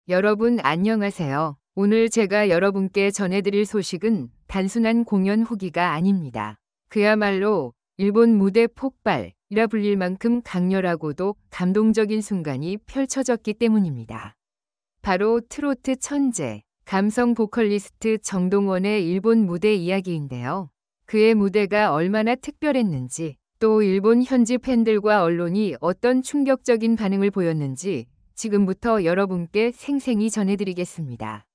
여러분 안녕하세요. 오늘 제가 여러분께 전해드릴 소식은 단순한 공연 후기가 아닙니다. 그야말로 일본 무대 폭발이라 불릴 만큼 강렬하고도 감동적인 순간이 펼쳐졌기 때문입니다. 바로 트로트 천재, 감성 보컬리스트 정동원의 일본 무대 이야기인데요. 그의 무대가 얼마나 특별했는지, 또 일본 현지 팬들과 언론이 어떤 충격적인 반응을 보였는지 지금부터 여러분께 생생히 전해드리겠습니다.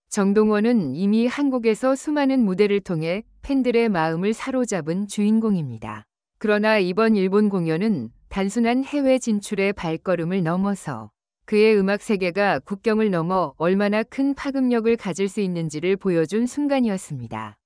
정동원은 이미 한국에서 수많은 무대를 통해 팬들의 마음을 사로잡은 주인공입니다. 그러나 이번 일본 공연은 단순한 해외 진출의 발걸음을 넘어서 그의 음악 세계가 국경을 넘어 얼마나 큰 파급력을 가질 수 있는지를 보여준 순간이었습니다.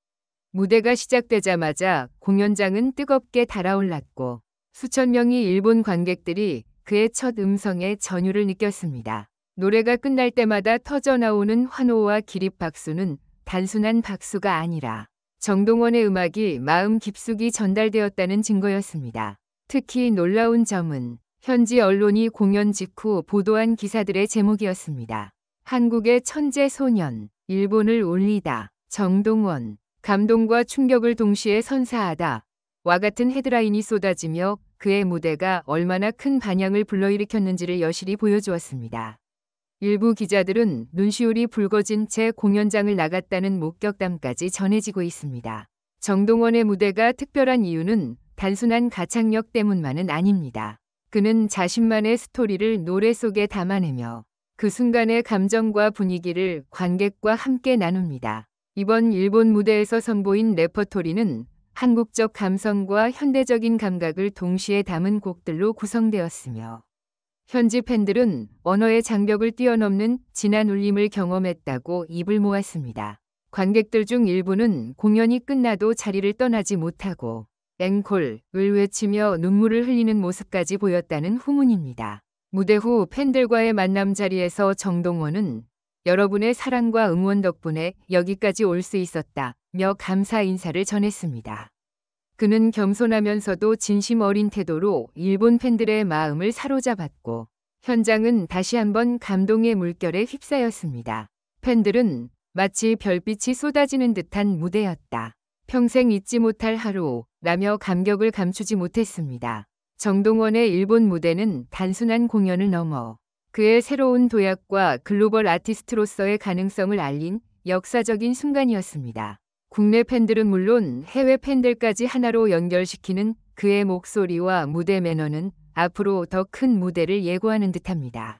무대가 시작되자마자 공연장은 뜨겁게 달아올랐고 수천 명의 일본 관객들이 그의 첫 음성에 전율을 느꼈습니다. 노래가 끝날 때마다 터져나오는 환호와 기립박수는 단순한 박수가 아니라 정동원의 음악이 마음 깊숙이 전달되었다는 증거였습니다. 특히 놀라운 점은 현지 언론이 공연 직후 보도한 기사들의 제목이었습니다. 한국의 천재 소년, 일본을 울리다, 정동원, 감동과 충격을 동시에 선사하다 와 같은 헤드라인이 쏟아지며 그의 무대가 얼마나 큰 반향을 불러일으켰는지를 여실히 보여주었습니다. 일부 기자들은 눈시울이 붉어진 채 공연장을 나갔다는 목격담까지 전해지고 있습니다. 정동원의 무대가 특별한 이유는 단순한 가창력 때문만은 아닙니다. 그는 자신만의 스토리를 노래 속에 담아내며 그 순간의 감정과 분위기를 관객과 함께 나눕니다. 이번 일본 무대에서 선보인 레퍼토리는 한국적 감성과 현대적인 감각을 동시에 담은 곡들로 구성되었으며 현지 팬들은 언어의 장벽을 뛰어넘는 진한 울림을 경험했다고 입을 모았습니다. 관객들 중 일부는 공연이 끝나도 자리를 떠나지 못하고 앵콜을 외치며 눈물을 흘리는 모습까지 보였다는 후문입니다. 무대 후 팬들과의 만남 자리에서 정동원은 여러분의 사랑과 응원 덕분에 여기까지 올 수 있었다며 감사 인사를 전했습니다. 그는 겸손하면서도 진심 어린 태도로 일본 팬들의 마음을 사로잡았고 현장은 다시 한번 감동의 물결에 휩싸였습니다. 팬들은 마치 별빛이 쏟아지는 듯한 무대였다. 평생 잊지 못할 하루라며 감격을 감추지 못했습니다. 정동원의 일본 무대는 단순한 공연을 넘어 그의 새로운 도약과 글로벌 아티스트로서의 가능성을 알린 역사적인 순간이었습니다. 국내 팬들은 물론 해외 팬들까지 하나로 연결시키는 그의 목소리와 무대 매너는 앞으로 더 큰 무대를 예고하는 듯합니다.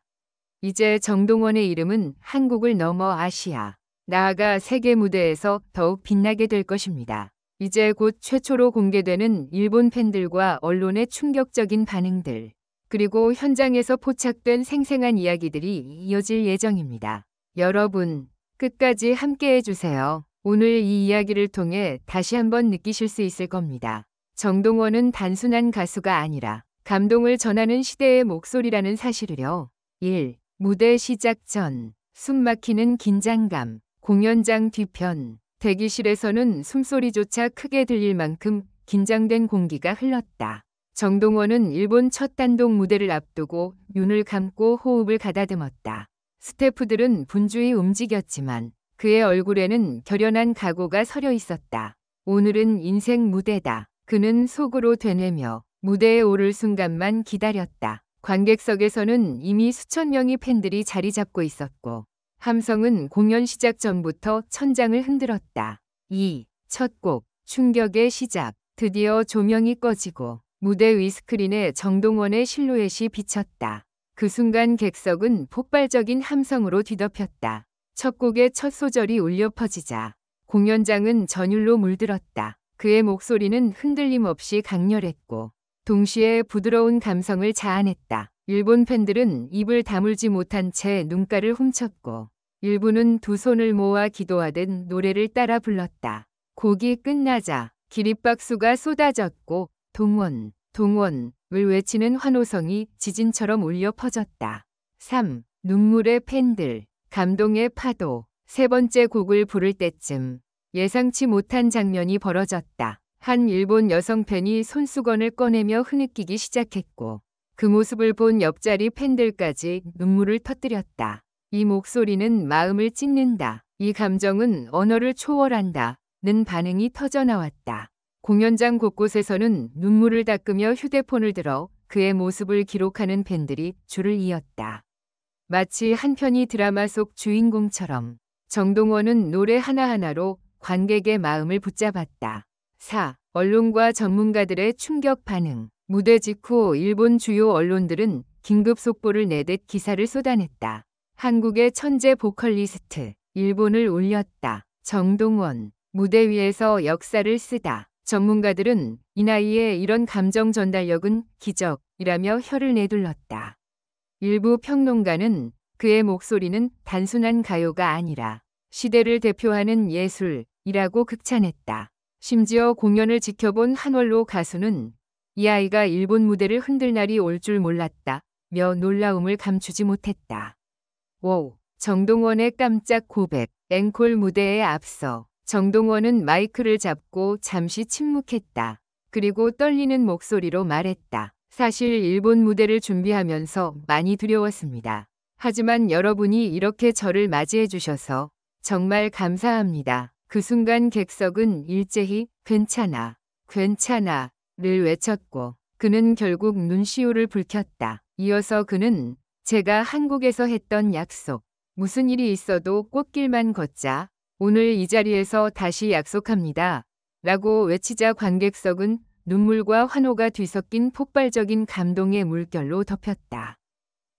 이제 정동원의 이름은 한국을 넘어 아시아, 나아가 세계 무대에서 더욱 빛나게 될 것입니다. 이제 곧 최초로 공개되는 일본 팬들과 언론의 충격적인 반응들, 그리고 현장에서 포착된 생생한 이야기들이 이어질 예정입니다. 여러분, 끝까지 함께 해주세요. 오늘 이 이야기를 통해 다시 한번 느끼실 수 있을 겁니다. 정동원은 단순한 가수가 아니라 감동을 전하는 시대의 목소리라는 사실을요. 1. 무대 시작 전 숨막히는 긴장감. 공연장 뒤편. 대기실에서는 숨소리조차 크게 들릴 만큼 긴장된 공기가 흘렀다. 정동원은 일본 첫 단독 무대를 앞두고 눈을 감고 호흡을 가다듬었다. 스태프들은 분주히 움직였지만 그의 얼굴에는 결연한 각오가 서려 있었다. 오늘은 인생 무대다. 그는 속으로 되뇌며 무대에 오를 순간만 기다렸다. 관객석에서는 이미 수천 명의 팬들이 자리 잡고 있었고 함성은 공연 시작 전부터 천장을 흔들었다. 2. 첫 곡, 충격의 시작. 드디어 조명이 꺼지고 무대 위 스크린에 정동원의 실루엣이 비쳤다. 그 순간 객석은 폭발적인 함성으로 뒤덮였다. 첫 곡의 첫 소절이 울려 퍼지자 공연장은 전율로 물들었다. 그의 목소리는 흔들림 없이 강렬했고 동시에 부드러운 감성을 자아냈다. 일본 팬들은 입을 다물지 못한 채 눈가를 훔쳤고 일부는 두 손을 모아 기도하듯 노래를 따라 불렀다. 곡이 끝나자 기립박수가 쏟아졌고 동원, 동원을 외치는 환호성이 지진처럼 울려 퍼졌다. 3. 눈물의 팬들, 감동의 파도. 세 번째 곡을 부를 때쯤 예상치 못한 장면이 벌어졌다. 한 일본 여성 팬이 손수건을 꺼내며 흐느끼기 시작했고 그 모습을 본 옆자리 팬들까지 눈물을 터뜨렸다. 이 목소리는 마음을 찢는다. 이 감정은 언어를 초월한다. 는 반응이 터져나왔다. 공연장 곳곳에서는 눈물을 닦으며 휴대폰을 들어 그의 모습을 기록하는 팬들이 줄을 이었다. 마치 한 편의 드라마 속 주인공처럼 정동원은 노래 하나하나로 관객의 마음을 붙잡았다. 4. 언론과 전문가들의 충격 반응. 무대 직후 일본 주요 언론들은 긴급 속보를 내듯 기사를 쏟아냈다. 한국의 천재 보컬리스트, 일본을 울렸다. 정동원, 무대 위에서 역사를 쓰다. 전문가들은 이 나이에 이런 감정 전달력은 기적이라며 혀를 내둘렀다. 일부 평론가는 그의 목소리는 단순한 가요가 아니라 시대를 대표하는 예술이라고 극찬했다. 심지어 공연을 지켜본 한원로 가수는 이 아이가 일본 무대를 흔들 날이 올 줄 몰랐다며 놀라움을 감추지 못했다. 5. 정동원의 깜짝 고백. 앵콜 무대에 앞서 정동원은 마이크를 잡고 잠시 침묵했다. 그리고 떨리는 목소리로 말했다. 사실 일본 무대를 준비하면서 많이 두려웠습니다. 하지만 여러분이 이렇게 저를 맞이해 주셔서 정말 감사합니다. 그 순간 객석은 일제히 괜찮아, 괜찮아 를 외쳤고 그는 결국 눈시울을 붉혔다. 이어서 그는 제가 한국에서 했던 약속, 무슨 일이 있어도 꽃길만 걷자, 오늘 이 자리에서 다시 약속합니다. 라고 외치자 관객석은 눈물과 환호가 뒤섞인 폭발적인 감동의 물결로 덮였다.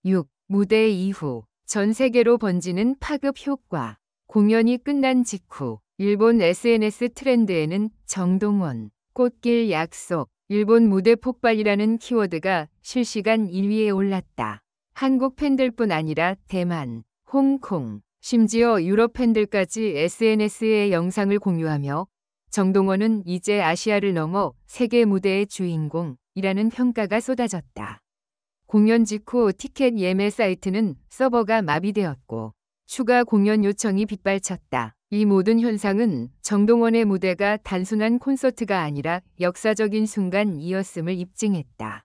6. 무대 이후 전 세계로 번지는 파급 효과. 공연이 끝난 직후 일본 SNS 트렌드에는 정동원, 꽃길 약속, 일본 무대 폭발이라는 키워드가 실시간 1위에 올랐다. 한국 팬들뿐 아니라 대만, 홍콩, 심지어 유럽 팬들까지 SNS에 영상을 공유하며 정동원은 이제 아시아를 넘어 세계 무대의 주인공이라는 평가가 쏟아졌다. 공연 직후 티켓 예매 사이트는 서버가 마비되었고 추가 공연 요청이 빗발쳤다. 이 모든 현상은 정동원의 무대가 단순한 콘서트가 아니라 역사적인 순간이었음을 입증했다.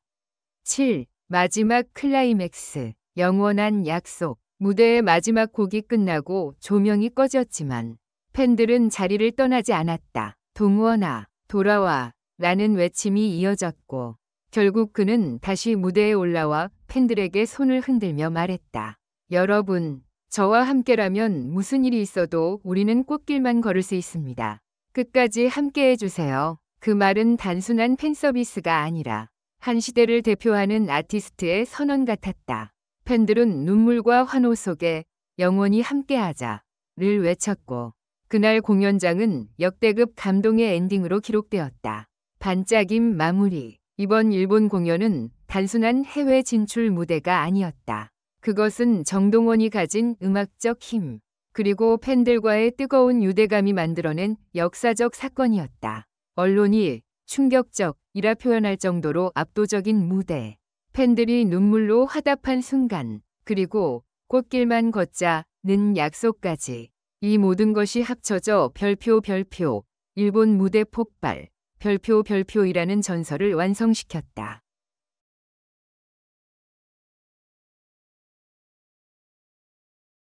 7. 마지막 클라이맥스. 영원한 약속. 무대의 마지막 곡이 끝나고 조명이 꺼졌지만 팬들은 자리를 떠나지 않았다. 동원아, 돌아와 라는 외침이 이어졌고 결국 그는 다시 무대에 올라와 팬들에게 손을 흔들며 말했다. 여러분, 저와 함께라면 무슨 일이 있어도 우리는 꽃길만 걸을 수 있습니다. 끝까지 함께해 주세요. 그 말은 단순한 팬 서비스가 아니라 한 시대를 대표하는 아티스트의 선언 같았다. 팬들은 눈물과 환호 속에 영원히 함께하자를 외쳤고 그날 공연장은 역대급 감동의 엔딩으로 기록되었다. 반짝임 마무리. 이번 일본 공연은 단순한 해외 진출 무대가 아니었다. 그것은 정동원이 가진 음악적 힘, 그리고 팬들과의 뜨거운 유대감이 만들어낸 역사적 사건이었다. 언론이 충격적이라 표현할 정도로 압도적인 무대, 팬들이 눈물로 화답한 순간, 그리고 꽃길만 걷자는 약속까지. 이 모든 것이 합쳐져 별표 일본 무대 폭발, 별표이라는 전설을 완성시켰다.